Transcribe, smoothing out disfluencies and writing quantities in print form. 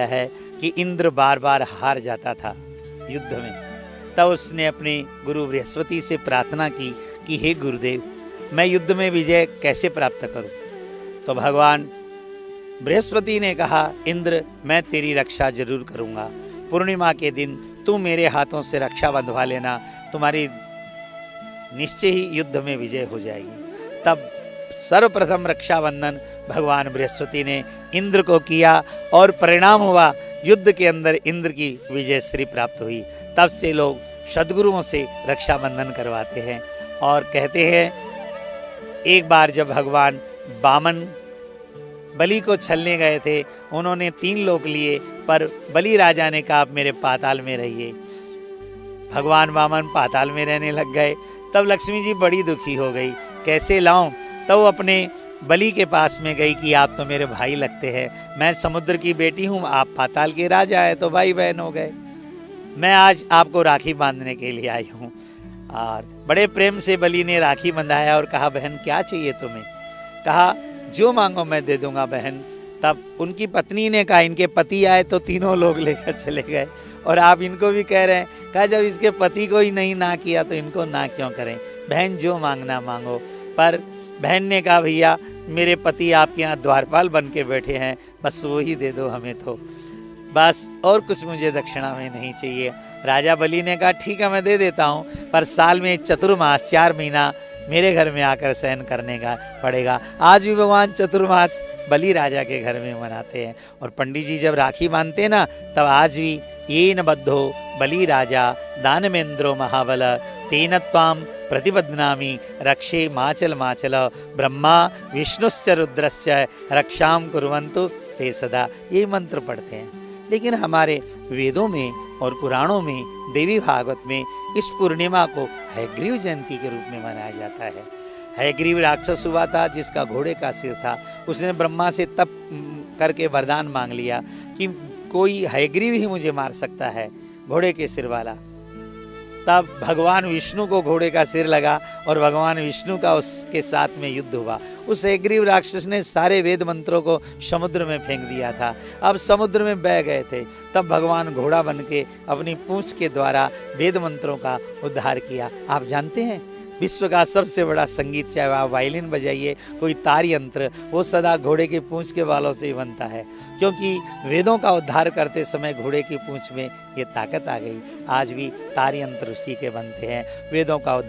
है कि इंद्र बार बार हार जाता था युद्ध में। तब उसने अपने गुरु बृहस्पति से प्रार्थना की कि हे गुरुदेव, मैं युद्ध में विजय कैसे प्राप्त करूं? तो भगवान बृहस्पति ने कहा, इंद्र, मैं तेरी रक्षा जरूर करूंगा। पूर्णिमा के दिन तू मेरे हाथों से रक्षा बंधवा लेना, तुम्हारी निश्चय ही युद्ध में विजय हो जाएगी। तब सर्वप्रथम रक्षाबंधन भगवान बृहस्पति ने इंद्र को किया और परिणाम हुआ युद्ध के अंदर इंद्र की विजय श्री प्राप्त हुई। तब से लोग सद्गुरुओं से रक्षाबंधन करवाते हैं और कहते हैं, एक बार जब भगवान वामन बलि को छलने गए थे, उन्होंने 3 लोक लिए, पर बलि राजा ने कहा आप मेरे पाताल में रहिए। भगवान वामन पाताल में रहने लग गए। तब लक्ष्मी जी बड़ी दुखी हो गई, कैसे लाऊं? तो वो अपने बलि के पास में गई कि आप तो मेरे भाई लगते हैं, मैं समुद्र की बेटी हूँ, आप पाताल के राजा है, तो भाई बहन हो गए। मैं आज आपको राखी बांधने के लिए आई हूँ। और बड़े प्रेम से बलि ने राखी बंधाया और कहा, बहन क्या चाहिए तुम्हें? कहा, जो मांगो मैं दे दूंगा बहन। तब उनकी पत्नी ने कहा, इनके पति आए तो तीनों लोग लेकर चले गए और आप इनको भी कह रहे हैं। कहा, जब इसके पति को ही नहीं ना किया तो इनको ना क्यों करें? बहन जो मांगना मांगो। पर बहन ने कहा, भैया मेरे पति आपके यहाँ द्वारपाल बन के बैठे हैं, बस वो ही दे दो हमें तो, बस और कुछ मुझे दक्षिणा में नहीं चाहिए। राजा बलि ने कहा, ठीक है मैं दे देता हूँ, पर साल में चतुर्मास 4 महीना मेरे घर में आकर सहन करने का पड़ेगा। आज भी भगवान चतुर्मास बलि राजा के घर में मनाते हैं। और पंडित जी जब राखी बांधते हैं ना, तब आज भी ये न बद्धो बलि राजा दानमेंद्रो महाबल तेन त्वाम प्रतिबध्नामि रक्षे माचल माचल ब्रह्मा विष्णुश्च रुद्रश्च रक्षाम कुर्वन्तु ते सदा। ये मंत्र पढ़ते हैं। लेकिन हमारे वेदों में और पुराणों में, देवी भागवत में इस पूर्णिमा को हयग्रीव जयंती के रूप में मनाया जाता है। हयग्रीव राक्षस हुआ था जिसका घोड़े का सिर था। उसने ब्रह्मा से तप करके वरदान मांग लिया कि कोई हयग्रीव ही मुझे मार सकता है, घोड़े के सिर वाला। तब भगवान विष्णु को घोड़े का सिर लगा और भगवान विष्णु का उसके साथ में युद्ध हुआ। उस हयग्रीव राक्षस ने सारे वेद मंत्रों को समुद्र में फेंक दिया था। अब समुद्र में बह गए थे। तब भगवान घोड़ा बन के अपनी पूंछ के द्वारा वेद मंत्रों का उद्धार किया। आप जानते हैं, विश्व का सबसे बड़ा संगीत, चाहे आप वायलिन बजाइए, कोई तार यंत्र, वो सदा घोड़े की पूंछ के बालों से ही बनता है, क्योंकि वेदों का उद्धार करते समय घोड़े की पूंछ में ये ताकत आ गई। आज भी तार यंत्र उसी के बनते हैं। वेदों का उद्धार